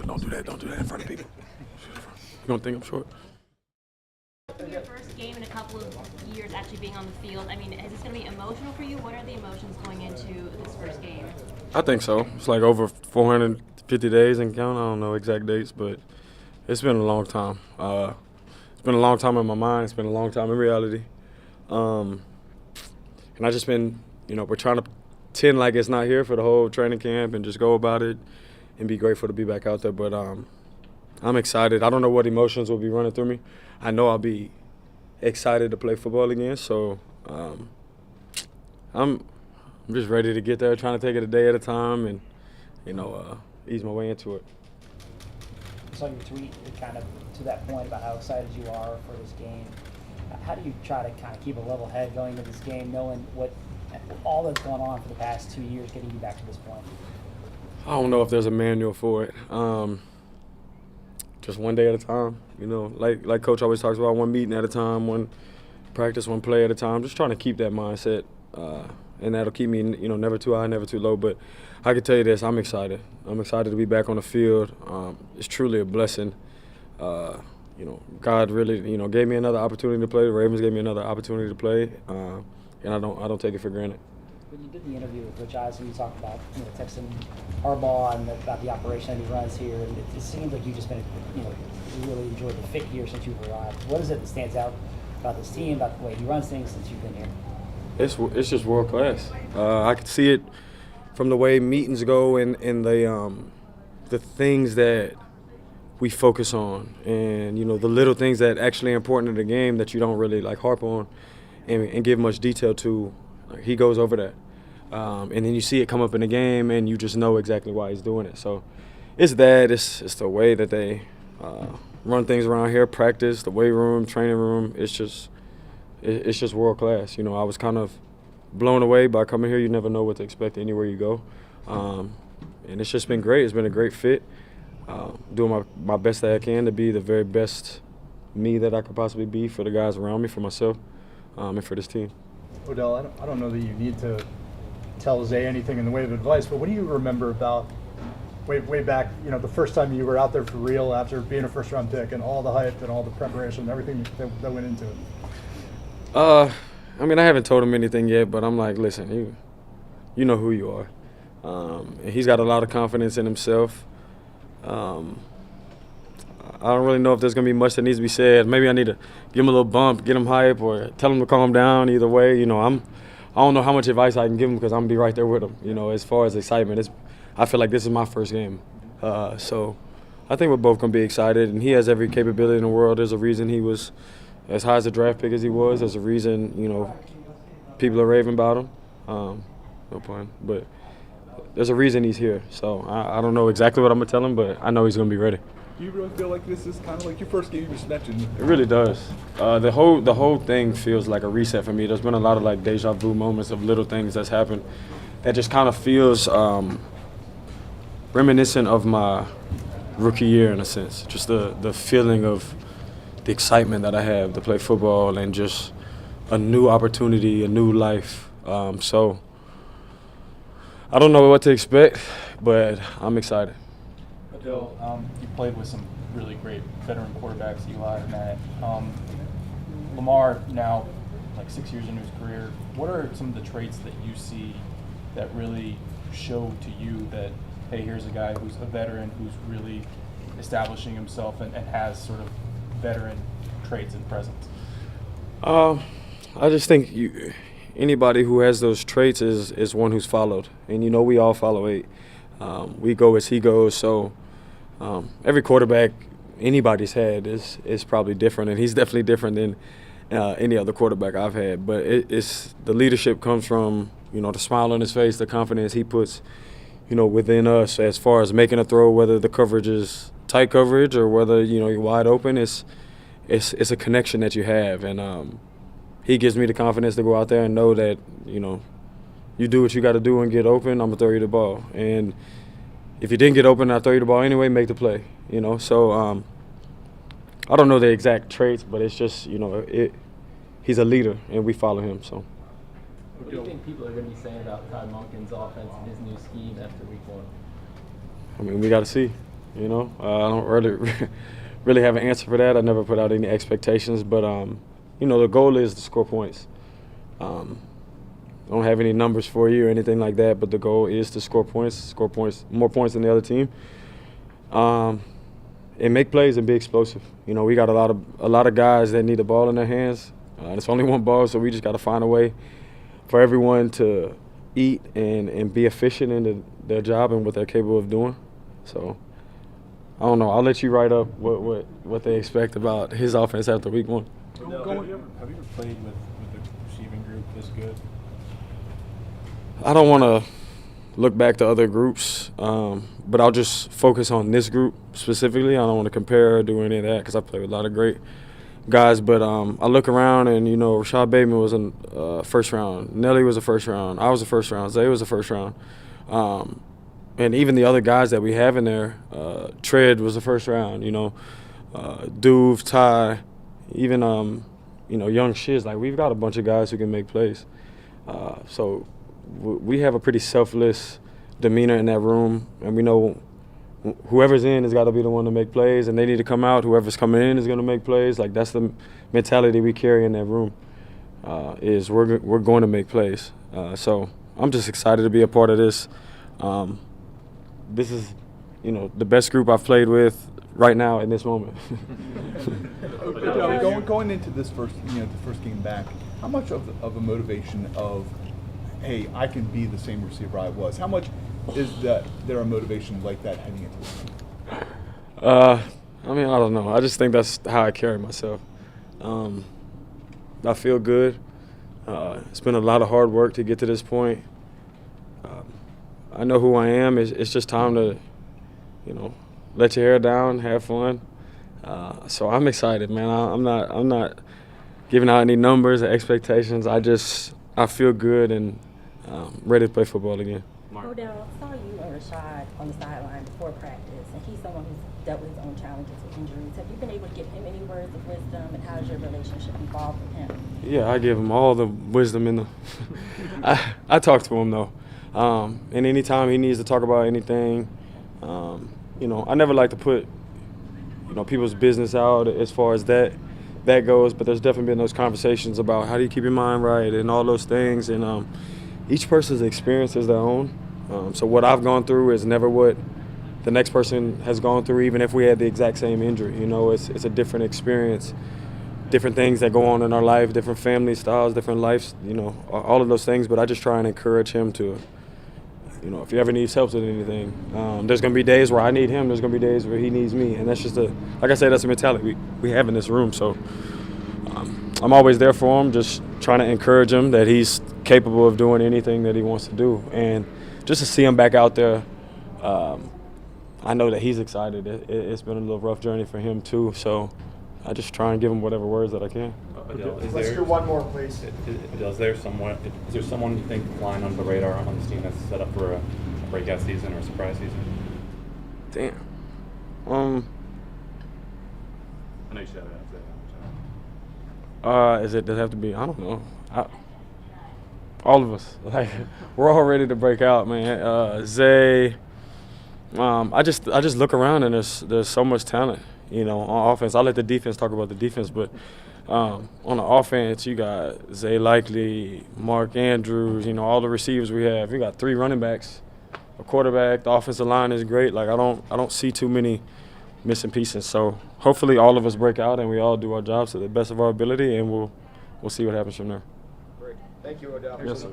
don't do that. Don't do that in front of people. You don't think I'm short? Your first game in a couple of years actually being on the field. I mean, is this going to be emotional for you? What are the emotions going into this first game? I think so. It's like over 450 days and count. I don't know exact dates, but it's been a long time. It's been a long time in my mind. It's been a long time in reality. And I just been, we're trying to pretend like it's not here for the whole training camp and just go about it and be grateful to be back out there. But I'm excited. I don't know what emotions will be running through me. I know I'll be excited to play football again. So I'm just ready to get there, trying to take it a day at a time and, ease my way into it. I saw your tweet kind of to that point about how excited you are for this game. How do you try to kind of keep a level head going into this game, knowing what all that's gone on for the past 2 years, getting you back to this point? I don't know if there's a manual for it. Just one day at a time. Like Coach always talks about, one meeting at a time, one practice, one play at a time. Just trying to keep that mindset, and that'll keep me, never too high, never too low. But I can tell you this: I'm excited. I'm excited to be back on the field. It's truly a blessing. God really, gave me another opportunity to play. The Ravens gave me another opportunity to play, and I don't take it for granted. When you did the interview with Rich Eisen, you talked about texting Harbaugh and about the operation that he runs here, and it seems like you've just been, you really enjoyed the fit here since you've arrived. What is it that stands out about this team, about the way he runs things since you've been here? It's just world class. I can see it from the way meetings go and the things that we focus on, and the little things that actually important in the game that you don't really harp on and give much detail to. He goes over that, and then you see it come up in the game, and you just know exactly why he's doing it. So it's that. It's the way that they run things around here, practice, the weight room, training room. It's just world class. I was kind of blown away by coming here. You never know what to expect anywhere you go, and it's just been great. It's been a great fit. Doing my best that I can to be the very best me that I could possibly be for the guys around me, for myself, and for this team. Odell, I don't know that you need to tell Zay anything in the way of advice, but what do you remember about way back, the first time you were out there for real after being a first-round pick and all the hype and all the preparation and everything that went into it? I haven't told him anything yet, but I'm like, listen, you know who you are. And he's got a lot of confidence in himself. I don't really know if there's going to be much that needs to be said. Maybe I need to give him a little bump, get him hype, or tell him to calm down. Either way, I don't know how much advice I can give him because I'm going to be right there with him. As far as excitement, I feel like this is my first game. So I think we're both going to be excited, and he has every capability in the world. There's a reason he was as high as a draft pick as he was. There's a reason, people are raving about him. No pun, but there's a reason he's here. So I don't know exactly what I'm going to tell him, but I know he's going to be ready. Do you really feel like this is kind of like your first game you just mentioned? It really does. The whole thing feels like a reset for me. There's been a lot of deja vu moments of little things that's happened that just kind of feels reminiscent of my rookie year in a sense. Just the feeling of the excitement that I have to play football and just a new opportunity, a new life. So I don't know what to expect, but I'm excited. Odell, you played with some really great veteran quarterbacks, Eli, Matt. Lamar now, 6 years into his career. What are some of the traits that you see that really show to you that, hey, here's a guy who's a veteran who's really establishing himself and has sort of veteran traits and presence? I just think anybody who has those traits is one who's followed. And we all follow eight. We go as he goes, so every quarterback anybody's had is probably different, and he's definitely different than any other quarterback I've had. But it's the leadership comes from the smile on his face, the confidence he puts within us as far as making a throw, whether the coverage is tight coverage or whether you're wide open. It's a connection that you have, and he gives me the confidence to go out there and know that you do what you got to do and get open. I'm gonna throw you the ball, and if you didn't get open, I throw you the ball anyway. Make the play, So I don't know the exact traits, but it's just he's a leader, and we follow him. So. What do you think people are going to be saying about Todd Monken's offense and his new scheme after week one? We got to see. You know, I don't really have an answer for that. I never put out any expectations, but you know, the goal is to score points. I don't have any numbers for you or anything like that, but the goal is to score points, more points than the other team, and make plays and be explosive. You know, we got a lot of guys that need the ball in their hands. It's only one ball, so we just got to find a way for everyone to eat and be efficient in their job and what they're capable of doing. So I don't know. I'll let you write up what they expect about his offense after week 1. Have you ever played with a receiving group this good? I don't want to look back to other groups, but I'll just focus on this group specifically. I don't want to compare or do any of that because I play with a lot of great guys. But I look around and, you know, Rashad Bateman was a first round. Nelly was a first round. I was a first round. Zay was a first round. And even the other guys that we have in there, Tread was a first round, you know, Duve, Ty, even, you know, Young Shiz. Like, we've got a bunch of guys who can make plays. So we have a pretty selfless demeanor in that room, and we know whoever's in has got to be the one to make plays, and they need to come out. Whoever's coming in is going to make plays. Like, that's the mentality we carry in that room, is we're going to make plays. So I'm just excited to be a part of this. This is, you know, the best group I've played with right now in this moment. Going into this first game back, how much of a motivation of, hey, I can be the same receiver I was? How much is there a motivation like that heading into this game? I mean, I don't know. I just think that's how I carry myself. I feel good. It's been a lot of hard work to get to this point. I know who I am. It's just time to, you know, let your hair down, have fun. So I'm excited, man. I'm not giving out any numbers or expectations. I feel good and ready to play football again. Odell, I saw you and Rashad on the sideline before practice, and he's someone who's dealt with his own challenges with injuries. Have you been able to give him any words of wisdom, and how has your relationship evolved with him? Yeah, I give him all the wisdom in the I talk to him, though. And anytime he needs to talk about anything, you know, I never like to put, you know, people's business out as far as that goes, but there's definitely been those conversations about how do you keep your mind right and all those things. And each person's experience is their own. So what I've gone through is never what the next person has gone through, even if we had the exact same injury. You know, it's a different experience, different things that go on in our life, different family styles, different lives, you know, all of those things. But I just try and encourage him to, you know, if he ever needs help with anything, there's going to be days where I need him. There's going to be days where he needs me. And that's just like I said, that's a mentality we have in this room. So I'm always there for him, just trying to encourage him that he's capable of doing anything that he wants to do. And just to see him back out there, I know that he's excited. It's been a little rough journey for him too. So I just try and give him whatever words that I can. Let's do one more, please. Is there someone you think flying under the radar on this team that's set up for a breakout season or a surprise season? Damn. I know you said that. Does it have to be? I don't know. All of us, like, we're all ready to break out, man. Zay, I just look around and there's so much talent, you know, on offense. I'll let the defense talk about the defense, but on the offense, you got Zay Likely, Mark Andrews, you know, all the receivers we have. You got 3 running backs, a quarterback. The offensive line is great. Like, I don't see too many missing pieces. So hopefully all of us break out and we all do our jobs to the best of our ability, and we'll see what happens from there. Great. Thank you, Odell. Yes, sir.